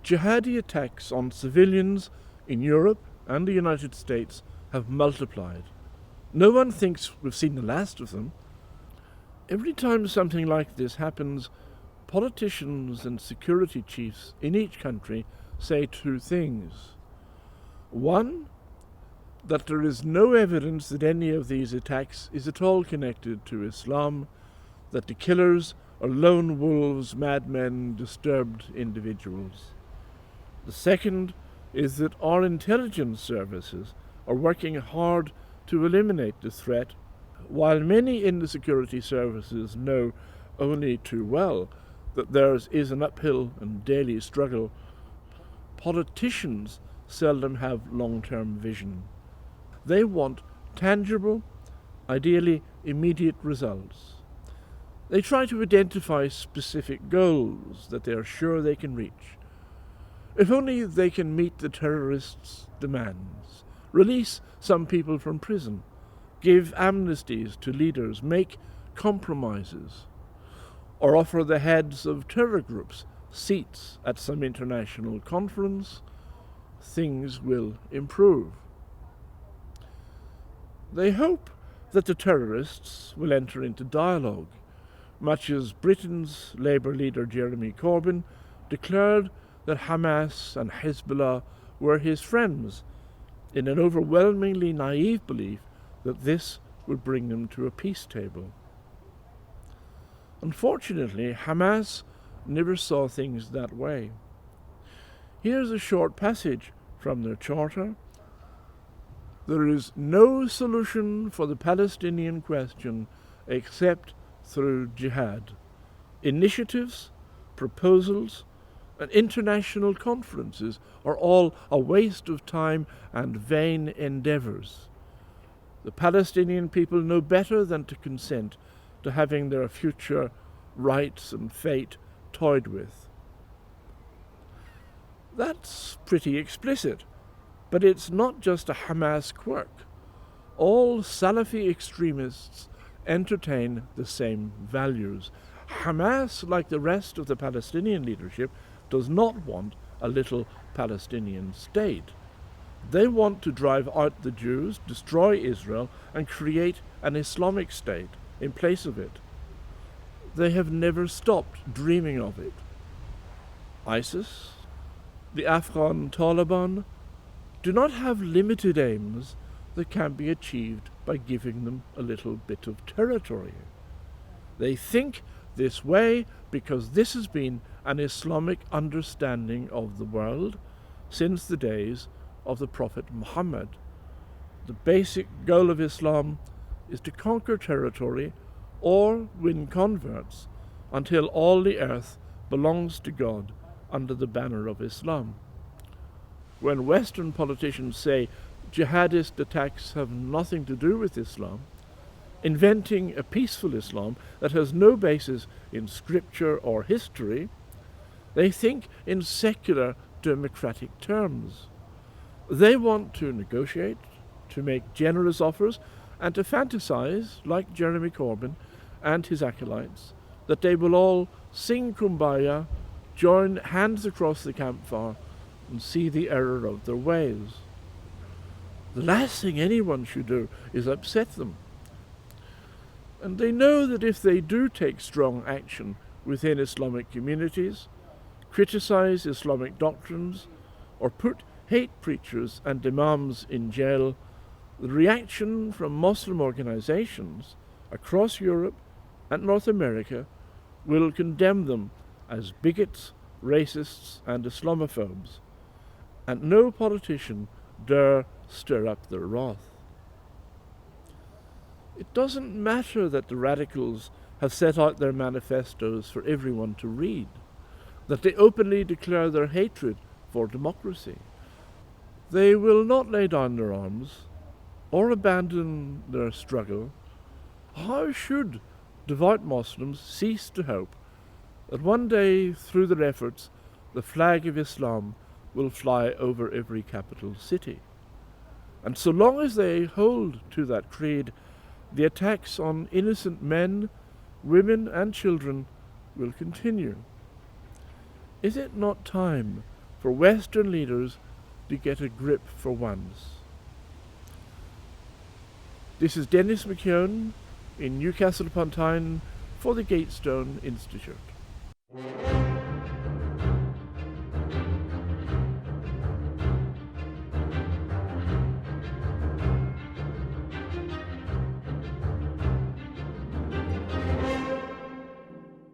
Jihadi attacks on civilians in Europe and the United States have multiplied. No one thinks we've seen the last of them. Every time something like this happens, politicians and security chiefs in each country say two things. One, that there is no evidence that any of these attacks is at all connected to Islam, that the killers are lone wolves, madmen, disturbed individuals. The second is that our intelligence services are working hard to eliminate the threat, while many in the security services know only too well that theirs is an uphill and daily struggle. Politicians seldom have long-term vision. They want tangible, ideally immediate results. They try to identify specific goals that they are sure they can reach. If only they can meet the terrorists' demands, release some people from prison, give amnesties to leaders, make compromises, or offer the heads of terror groups seats at some international conference, things will improve. They hope that the terrorists will enter into dialogue, much as Britain's Labour leader Jeremy Corbyn declared that Hamas and Hezbollah were his friends, in an overwhelmingly naive belief that this would bring them to a peace table. Unfortunately, Hamas never saw things that way. Here's a short passage from their charter. There is no solution for the Palestinian question except through jihad. Initiatives, proposals, and international conferences are all a waste of time and vain endeavours. The Palestinian people know better than to consent to having their future rights and fate toyed with. That's pretty explicit, but it's not just a Hamas quirk. All Salafi extremists entertain the same values. Hamas, like the rest of the Palestinian leadership, does not want a little Palestinian state. They want to drive out the Jews, destroy Israel, and create an Islamic state in place of it. They have never stopped dreaming of it. ISIS, the Afghan Taliban, do not have limited aims that can be achieved by giving them a little bit of territory. They think this way because this has been an Islamic understanding of the world since the days of the Prophet Muhammad. The basic goal of Islam is to conquer territory or win converts until all the earth belongs to God under the banner of Islam. When Western politicians say jihadist attacks have nothing to do with Islam, inventing a peaceful Islam that has no basis in scripture or history, they think in secular democratic terms. They want to negotiate, to make generous offers, and to fantasize, like Jeremy Corbyn and his acolytes, that they will all sing Kumbaya, join hands across the campfire, and see the error of their ways. The last thing anyone should do is upset them. And they know that if they do take strong action within Islamic communities, criticize Islamic doctrines, or put hate preachers and imams in jail, the reaction from Muslim organizations across Europe and North America will condemn them as bigots, racists, and Islamophobes, and no politician dare stir up their wrath. It doesn't matter that the radicals have set out their manifestos for everyone to read, that they openly declare their hatred for democracy. They will not lay down their arms or abandon their struggle. How should devout Muslims cease to hope that one day, through their efforts, the flag of Islam will fly over every capital city? And so long as they hold to that creed, the attacks on innocent men, women, and children will continue. Is it not time for Western leaders to get a grip for once. This is Dennis McKeown in Newcastle upon Tyne for the Gatestone Institute.